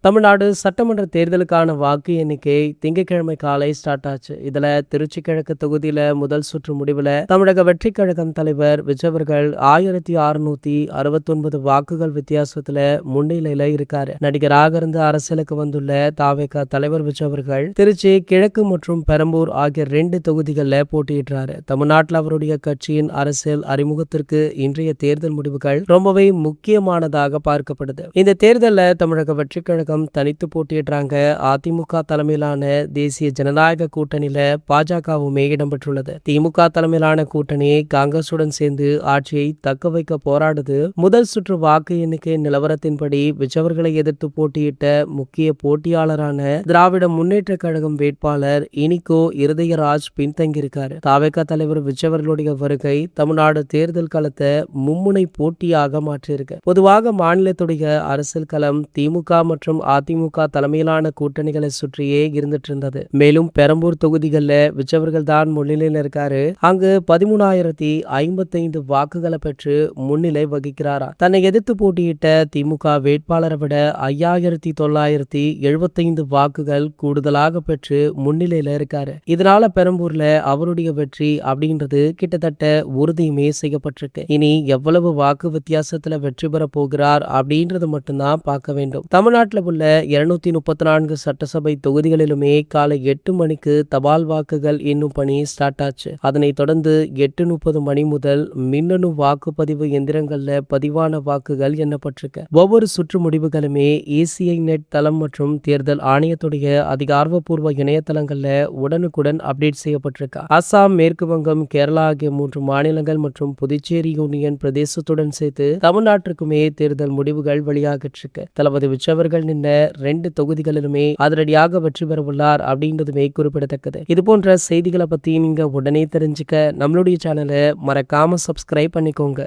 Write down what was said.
தமிழ்நாடு சட்டமன்ற தேர்தலுக்கான வாக்கு எண்ணிக்கை திங்கட்கிழமை காலை ஸ்டார்ட் ஆச்சு. இதுல திருச்சி கிழக்கு தொகுதியில முதல் சுற்று முடிவுல தமிழக வெற்றி கழகம் தலைவர் விஜய் அவர்கள் 1669 வாக்குகள் வித்தியாசத்துல முன்னிலையில இருக்காரு. நடிகராக இருந்து அரசியலுக்கு வந்துள்ள தாவேகா தலைவர் விஜய் அவர்கள் திருச்சி கிழக்கு மற்றும் பெரம்பூர் ஆகிய 2 தொகுதிகளில் போட்டியிடுறாரு. தமிழ்நாட்டில் அவருடைய கட்சியின் அரசியல் அறிமுகத்திற்கு இன்றைய தேர்தல் முடிவுகள் ரொம்பவே முக்கியமானதாக பார்க்கப்படுது. இந்த தேர்தலில் தமிழக வெற்றி கழகம் தனித்து போட்டியிடுறாங்க. அதிமுக தலைமையிலான தேசிய ஜனநாயக கூட்டணியில பாஜகவுமே இடம்பெற்றுள்ளது. திமுக தலைமையிலான கூட்டணி காங்கிரசுடன் சேர்ந்து ஆட்சியை தக்க வைக்க போராடுது. முதல் சுற்று வாக்கு எண்ணிக்கை நிலவரத்தின்படி விஜயவர்களை எதிர்த்து போட்டியிட்ட முக்கிய போட்டியாளரான திராவிட முன்னேற்ற கழகம் வேட்பாளர் இனிகோ இருதயராஜ் பின்தங்கியிருக்காரு. தாவேகா தலைவர் விஜயவர்களுடைய வருகை தமிழ்நாடு தேர்தல் களத்தை மும்முனை போட்டியாக மாற்றியிருக்கு. பொதுவாக மாநிலத்துடைய அரசியல் களம் திமுக மற்றும் அதிமுக தலைமையிலான கூட்டணிகளை சுற்றியே இருந்துட்டு இருந்தது. மேலும் பெரம்பூர் தொகுதிகளில் விஜயவர்கள் தான் முன்னிலையில் இருக்காரு. அங்கு 13,055 வாக்குகளை பெற்று முன்னிலை வகிக்கிறாரா. தன்னை எதிர்த்து போட்டியிட்ட திமுக வேட்பாளரை விட 5,975 வாக்குகள் கூடுதலாக பெற்று முன்னிலையில இருக்காரு. இதனால பெரம்பூர்ல அவருடைய வெற்றி அப்படின்றது கிட்டத்தட்ட உறுதியுமே செய்யப்பட்டிருக்கு. இனி எவ்வளவு வாக்கு வித்தியாசத்துல வெற்றி பெற போகிறார் அப்படின்றது மட்டும்தான் பார்க்க வேண்டும். தமிழ்நாட்டில் உள்ள 234 சட்டசபை தொகுதிகளிலுமே காலை 8 மணிக்கு தபால் வாக்குகள் எண்ணும் பணி ஸ்டார்ட் ஆச்சு. அதனைத் தொடர்ந்து 8:30 மணி முதல் மின்னணு வாக்குப்பதிவு எந்திரங்கள்ல பதிவான வாக்குகள் எண்ணப்பட்டிருக்கு. ஒவ்வொரு சுற்று முடிவுகளுமே ECI நெட் தளம் மற்றும் தேர்தல் ஆணையத்துடைய அதிகாரப்பூர்வ இணையதளங்கள்ல உடனுக்குடன் அப்டேட் செய்யப்பட்டிருக்கு. அசாம், மேற்கு வங்கம், கேரளா ஆகிய 3 மாநிலங்கள் மற்றும் புதுச்சேரி யூனியன் பிரதேசத்துடன் சேர்த்து தமிழ்நாட்டிற்குமே தேர்தல் முடிவுகள் வெளியாகிட்டு இருக்கு. தளபதி விஜயவர்கள் நின்ற 2 தொகுதிகளிலுமே அதிரடியாக வெற்றி பெற உள்ளார் அப்படின்றதுமே குறிப்பிடத்தக்கது. இது போன்ற செய்திகளை பத்தி நீங்க உடனே தெரிஞ்சுக்க நம்மளுடைய சேனலை மறக்காம சப்ஸ்கிரைப் பண்ணிக்கோங்க.